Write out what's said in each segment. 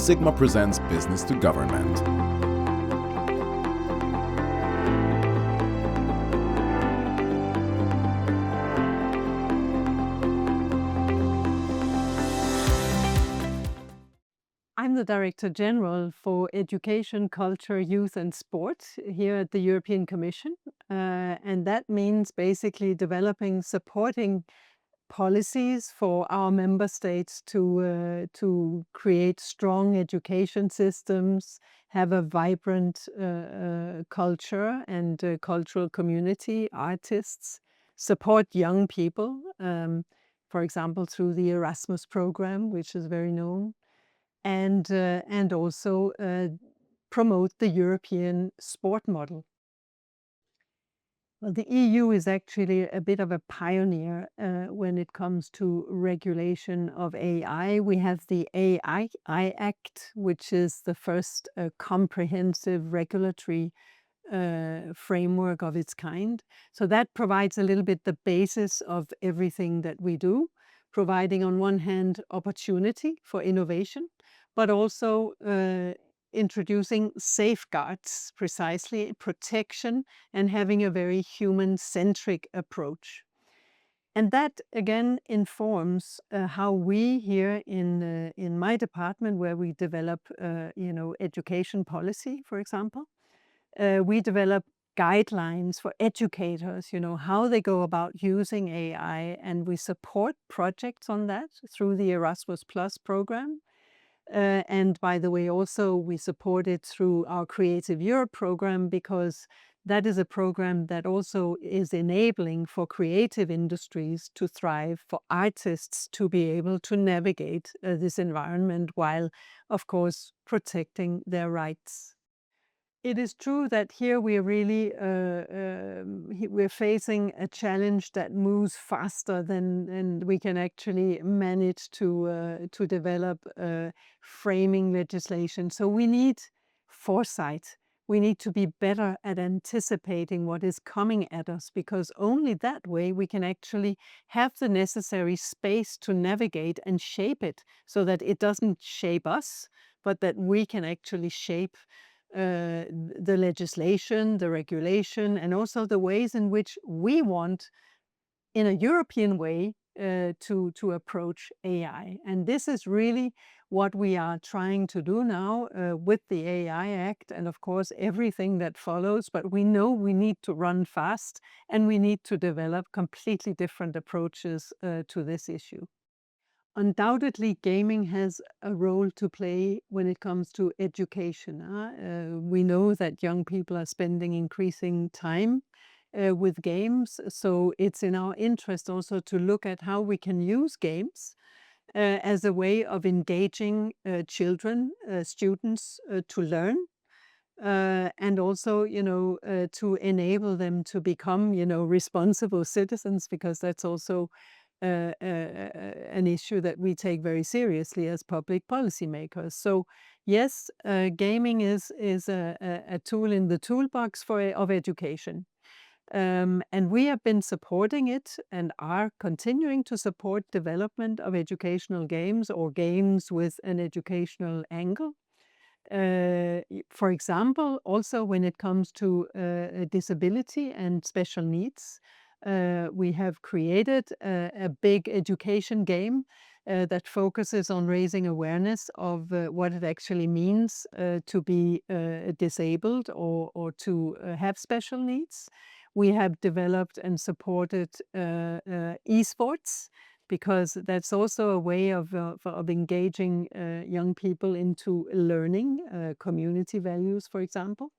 Sigma presents Business to Government. I'm the Director General for Education, Culture, Youth and Sport here at the European Commission. And that means basically developing, supporting policies for our member states to create strong education systems, have a vibrant culture and cultural community, artists, support young people, for example, through the Erasmus program, which is very known, and also promote the European sport model. Well, the EU is actually a bit of a pioneer when it comes to regulation of AI. We have the AI Act, which is the first comprehensive regulatory framework of its kind. So that provides a little bit the basis of everything that we do, providing on one hand opportunity for innovation, but also introducing safeguards, precisely protection, and having a very human-centric approach. And that again informs how we here in my department, where we develop education policy, for example, we develop guidelines for educators, how they go about using AI, and we support projects on that through the Erasmus Plus program. And by the way, also we support it through our Creative Europe program, because that is a program that also is enabling for creative industries to thrive, for artists to be able to navigate this environment while, of course, protecting their rights. It is true that here we are really we're facing a challenge that moves faster than we can actually manage to develop framing legislation. So we need foresight. We need to be better at anticipating what is coming at us, because only that way we can actually have the necessary space to navigate and shape it, so that it doesn't shape us, but that we can actually shape the legislation, the regulation, and also the ways in which we want, in a European way, to approach AI. And this is really what we are trying to do now with the AI Act, and of course everything that follows. But we know we need to run fast, and we need to develop completely different approaches to this issue. Undoubtedly, gaming has a role to play when it comes to education. We know that young people are spending increasing time with games, so it's in our interest also to look at how we can use games as a way of engaging children, students to learn. And also, to enable them to become, responsible citizens, because that's also an issue that we take very seriously as public policymakers. So yes, gaming is a tool in the toolbox of education. And we have been supporting it and are continuing to support development of educational games, or games with an educational angle. For example, also when it comes to disability and special needs, we have created a big education game that focuses on raising awareness of what it actually means to be disabled or to have special needs. We have developed and supported esports, because that's also a way of engaging young people into learning community values, for example.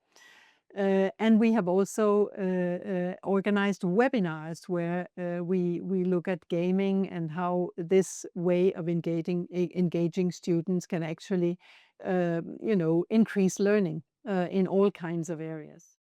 And we have also organized webinars where we look at gaming and how this way of engaging students can actually, increase learning in all kinds of areas.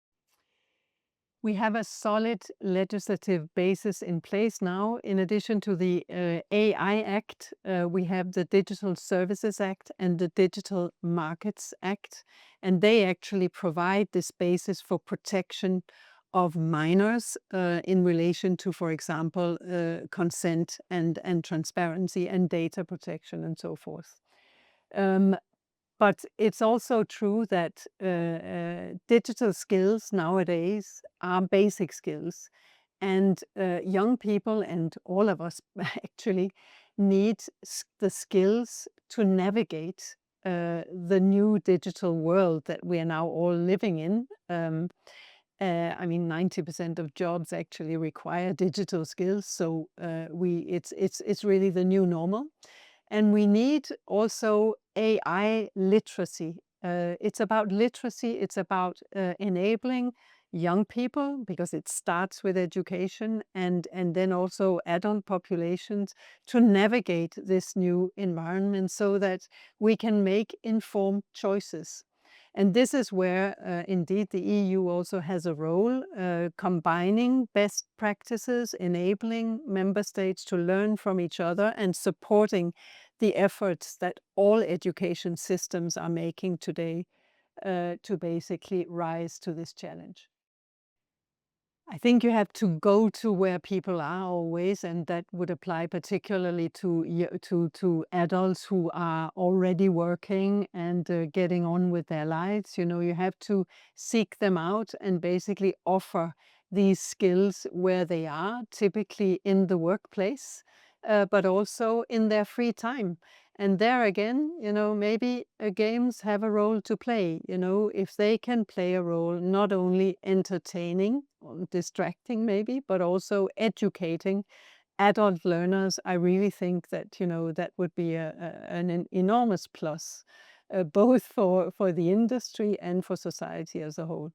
We have a solid legislative basis in place now. In addition to the AI Act, we have the Digital Services Act and the Digital Markets Act, and they actually provide this basis for protection of minors in relation to, for example, consent and transparency and data protection and so forth. But it's also true that digital skills nowadays are basic skills. And young people and all of us actually need the skills to navigate the new digital world that we are now all living in. I mean, 90% of jobs actually require digital skills, so it's really the new normal. And we need also AI literacy. It's about literacy, it's about enabling young people, because it starts with education, and then also adult populations, to navigate this new environment so that we can make informed choices. And this is where indeed the EU also has a role, combining best practices, enabling member states to learn from each other, and supporting the efforts that all education systems are making today to basically rise to this challenge. I think you have to go to where people are always, and that would apply particularly to adults who are already working and getting on with their lives. You know, you have to seek them out and basically offer these skills where they are, typically in the workplace, but also in their free time. And there again, you know, maybe games have a role to play. You know, if they can play a role, not only entertaining or distracting maybe, but also educating adult learners, I really think that, you know, that would be an enormous plus, both for the industry and for society as a whole.